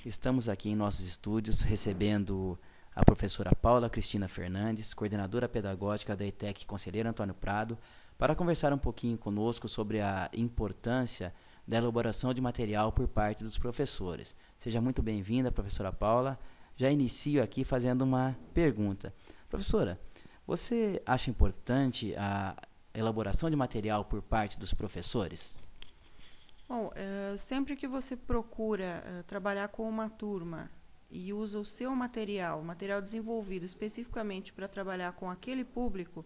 Estamos aqui em nossos estúdios recebendo a professora Paula Cristina Fernandes, coordenadora pedagógica da ETEC Conselheiro Antônio Prado, para conversar um pouquinho conosco sobre a importância da elaboração de material por parte dos professores. Seja muito bem-vinda, professora Paula. Já inicio aqui fazendo uma pergunta. Professora, você acha importante a elaboração de material por parte dos professores? Bom, sempre que você procura trabalhar com uma turma e usa o seu material desenvolvido especificamente para trabalhar com aquele público,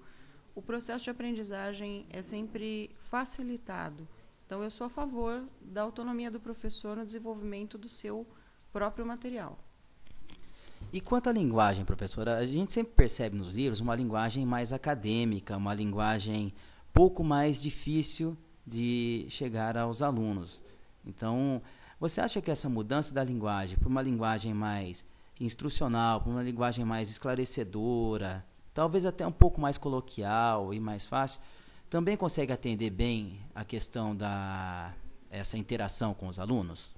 o processo de aprendizagem é sempre facilitado. Então, eu sou a favor da autonomia do professor no desenvolvimento do seu próprio material. E quanto à linguagem, professora, a gente sempre percebe nos livros uma linguagem mais acadêmica, uma linguagem pouco mais difícil de chegar aos alunos. Então, você acha que essa mudança da linguagem para uma linguagem mais instrucional, para uma linguagem mais esclarecedora, talvez até um pouco mais coloquial e mais fácil, também consegue atender bem a questão essa interação com os alunos?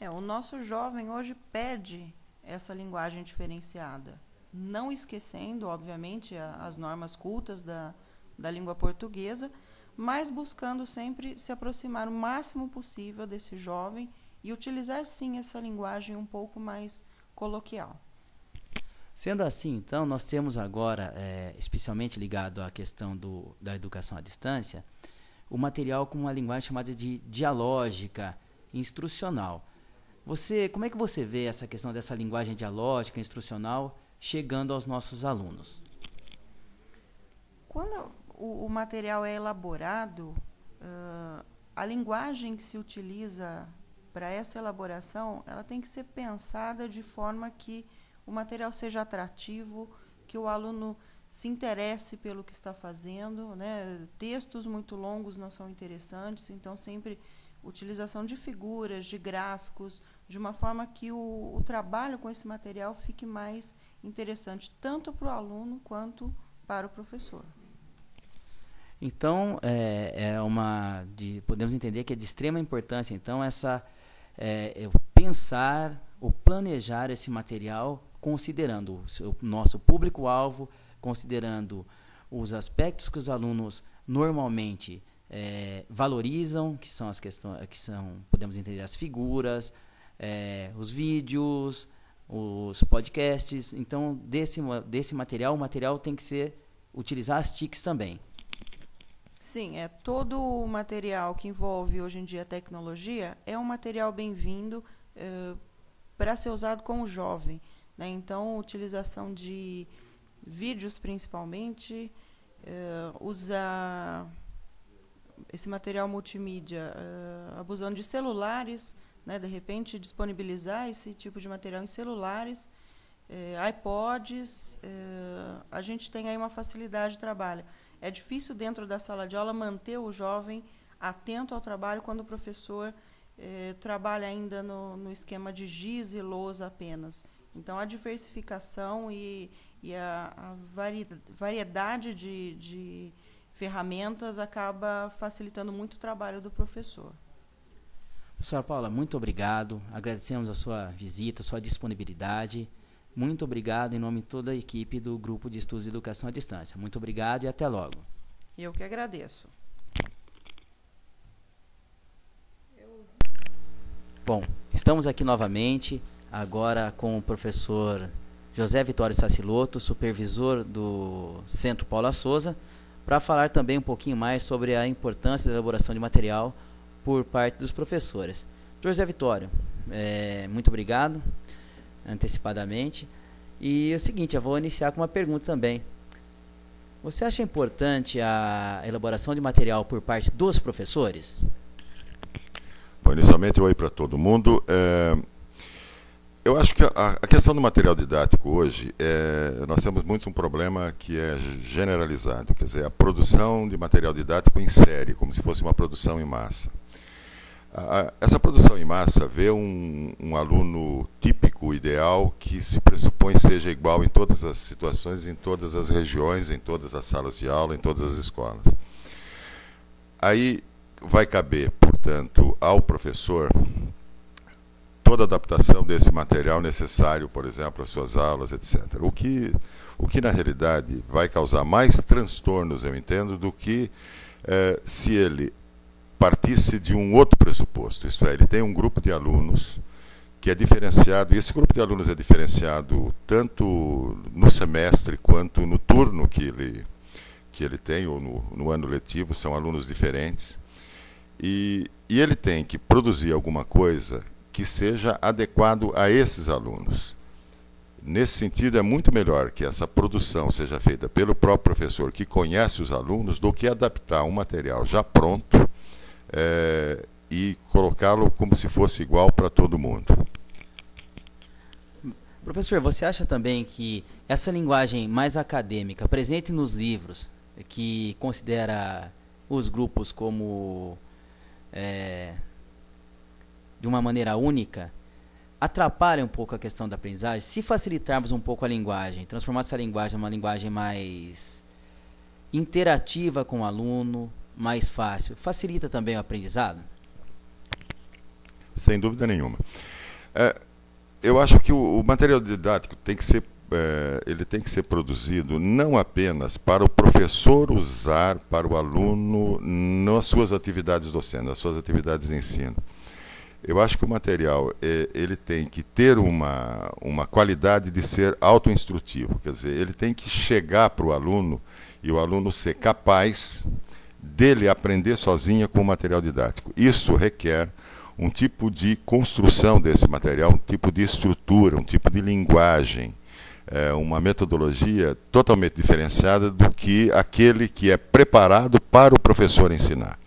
O nosso jovem hoje pede essa linguagem diferenciada, não esquecendo, obviamente, as normas cultas da língua portuguesa, mas buscando sempre se aproximar o máximo possível desse jovem e utilizar, sim, essa linguagem um pouco mais coloquial. Sendo assim, então, nós temos agora, especialmente ligado à questão da educação à distância, o material com uma linguagem chamada de dialógica, instrucional. Como é que você vê essa questão dessa linguagem dialógica, instrucional, chegando aos nossos alunos? Quando o material é elaborado, a linguagem que se utiliza para essa elaboração, ela tem que ser pensada de forma que o material seja atrativo, que o aluno se interesse pelo que está fazendo, né? Textos muito longos não são interessantes, então sempre utilização de figuras, de gráficos, de uma forma que o trabalho com esse material fique mais interessante, tanto para o aluno quanto para o professor. Então, podemos entender que é de extrema importância, então, pensar ou planejar esse material considerando o nosso público-alvo, considerando os aspectos que os alunos normalmente valorizam, que são as questões, podemos entender, as figuras, os vídeos, os podcasts. Então, desse material, o material tem que utilizar as TICs também. Sim, todo o material que envolve hoje em dia a tecnologia é um material bem-vindo para ser usado com o jovem, né? Então, utilização de vídeos, principalmente, usar esse material multimídia, abusando de celulares, né? De repente, disponibilizar esse tipo de material em celulares, iPods, a gente tem aí uma facilidade de trabalho. É difícil, dentro da sala de aula, manter o jovem atento ao trabalho quando o professor trabalha ainda no esquema de giz e lousa apenas. Então, a diversificação e a variedade de ferramentas acaba facilitando muito o trabalho do professor. Professora Paula, muito obrigado. Agradecemos a sua visita, a sua disponibilidade. Muito obrigado em nome de toda a equipe do Grupo de Estudos de Educação à Distância. Muito obrigado e até logo. Eu que agradeço. Bom, estamos aqui novamente, agora com o professor José Vitório Saciloto, supervisor do Centro Paula Souza, para falar também um pouquinho mais sobre a importância da elaboração de material por parte dos professores. José Vitório, muito obrigado antecipadamente. E é o seguinte, eu vou iniciar com uma pergunta também. Você acha importante a elaboração de material por parte dos professores? Bom, inicialmente, oi para todo mundo. Eu acho que a questão do material didático hoje, nós temos muito um problema que é generalizado, quer dizer, a produção de material didático em série, como se fosse uma produção em massa. Essa produção em massa vê um aluno típico, ideal, que se pressupõe seja igual em todas as situações, em todas as regiões, em todas as salas de aula, em todas as escolas. Aí vai caber, portanto, ao professor toda a adaptação desse material necessário, por exemplo, às suas aulas, etc. O que na realidade vai causar mais transtornos, eu entendo, do que se ele partisse de um outro pressuposto, isto é, ele tem um grupo de alunos que é diferenciado, e esse grupo de alunos é diferenciado tanto no semestre quanto no turno que ele tem, ou no ano letivo, são alunos diferentes, e ele tem que produzir alguma coisa que seja adequado a esses alunos. Nesse sentido, é muito melhor que essa produção seja feita pelo próprio professor que conhece os alunos do que adaptar um material já pronto e colocá-lo como se fosse igual para todo mundo. Professor, você acha também que essa linguagem mais acadêmica, presente nos livros, que considera os grupos como de uma maneira única, atrapalha um pouco a questão da aprendizagem? Se facilitarmos um pouco a linguagem, transformar essa linguagem numa linguagem mais interativa com o aluno, mais fácil, facilita também o aprendizado? Sem dúvida nenhuma. Eu acho que o material didático tem que ser, ele tem que ser produzido não apenas para o professor usar para o aluno nas suas atividades docentes, nas suas atividades de ensino. Eu acho que o material ele tem que ter uma qualidade de ser autoinstrutivo, quer dizer, ele tem que chegar para o aluno e o aluno ser capaz dele aprender sozinho com o material didático. Isso requer um tipo de construção desse material, um tipo de estrutura, um tipo de linguagem, uma metodologia totalmente diferenciada do que aquele que é preparado para o professor ensinar.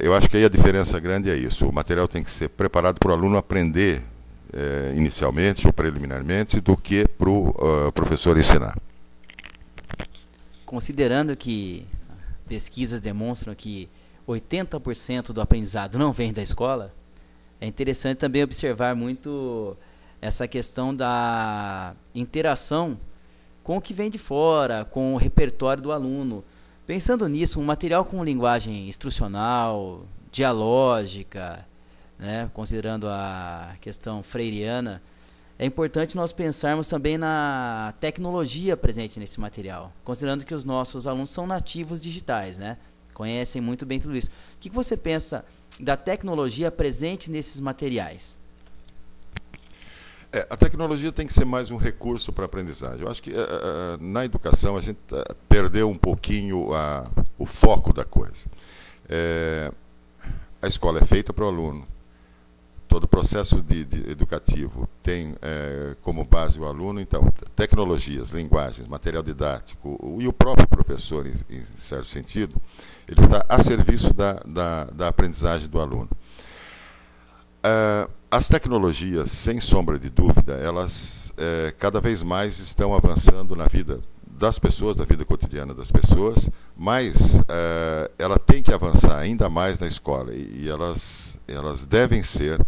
Eu acho que aí a diferença grande é isso. O material tem que ser preparado para o aluno aprender inicialmente ou preliminarmente do que para o professor ensinar. Considerando que pesquisas demonstram que 80% do aprendizado não vem da escola, é interessante também observar muito essa questão da interação com o que vem de fora, com o repertório do aluno. Pensando nisso, um material com linguagem instrucional, dialógica, né, considerando a questão freiriana, é importante nós pensarmos também na tecnologia presente nesse material, considerando que os nossos alunos são nativos digitais, né? Conhecem muito bem tudo isso. O que você pensa da tecnologia presente nesses materiais? A tecnologia tem que ser mais um recurso para a aprendizagem. Eu acho que na educação a gente perdeu um pouquinho o foco da coisa. A escola é feita para o aluno. Todo o processo educativo tem como base o aluno. Então, tecnologias, linguagens, material didático e o próprio professor, em certo sentido, ele está a serviço da aprendizagem do aluno. As tecnologias, sem sombra de dúvida, elas cada vez mais estão avançando na vida das pessoas, na vida cotidiana das pessoas, mas ela tem que avançar ainda mais na escola e elas devem ser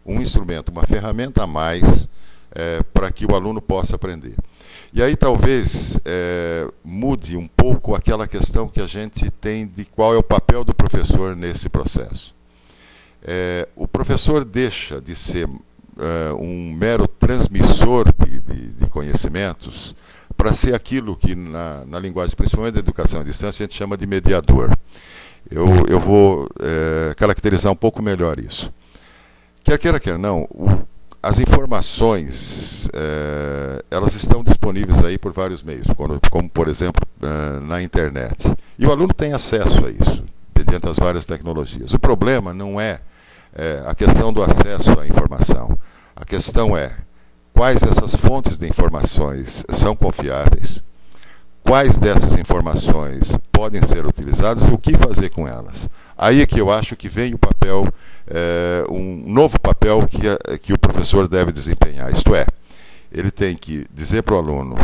um instrumento, uma ferramenta a mais para que o aluno possa aprender. E aí talvez mude um pouco aquela questão que a gente tem de qual é o papel do professor nesse processo. O professor deixa de ser um mero transmissor de conhecimentos para ser aquilo que na linguagem, principalmente da educação à distância, a gente chama de mediador. Eu vou caracterizar um pouco melhor isso. Quer queira, quer não, as informações elas estão disponíveis aí por vários meios, como por exemplo na internet. E o aluno tem acesso a isso, mediante as várias tecnologias. O problema não é a questão do acesso à informação. A questão é quais essas fontes de informações são confiáveis, quais dessas informações podem ser utilizadas e o que fazer com elas. Aí é que eu acho que vem o papel, um novo papel que o professor deve desempenhar. Isto é, ele tem que dizer para o aluno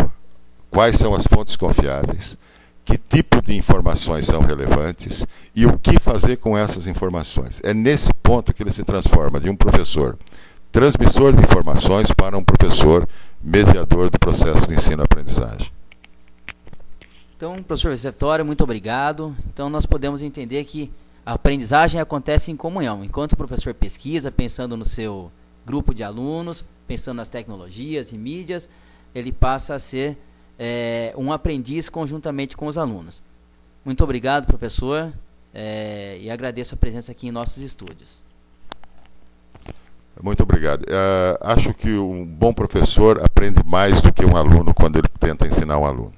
quais são as fontes confiáveis, que tipo de informações são relevantes e o que fazer com essas informações. É nesse ponto que ele se transforma de um professor transmissor de informações para um professor mediador do processo de ensino-aprendizagem. Então, professor José Vitório, muito obrigado. Então, nós podemos entender que a aprendizagem acontece em comunhão. Enquanto o professor pesquisa, pensando no seu grupo de alunos, pensando nas tecnologias e mídias, ele passa a ser um aprendiz conjuntamente com os alunos. Muito obrigado, professor, e agradeço a presença aqui em nossos estúdios. Muito obrigado. Acho que um bom professor aprende mais do que um aluno quando ele tenta ensinar um aluno.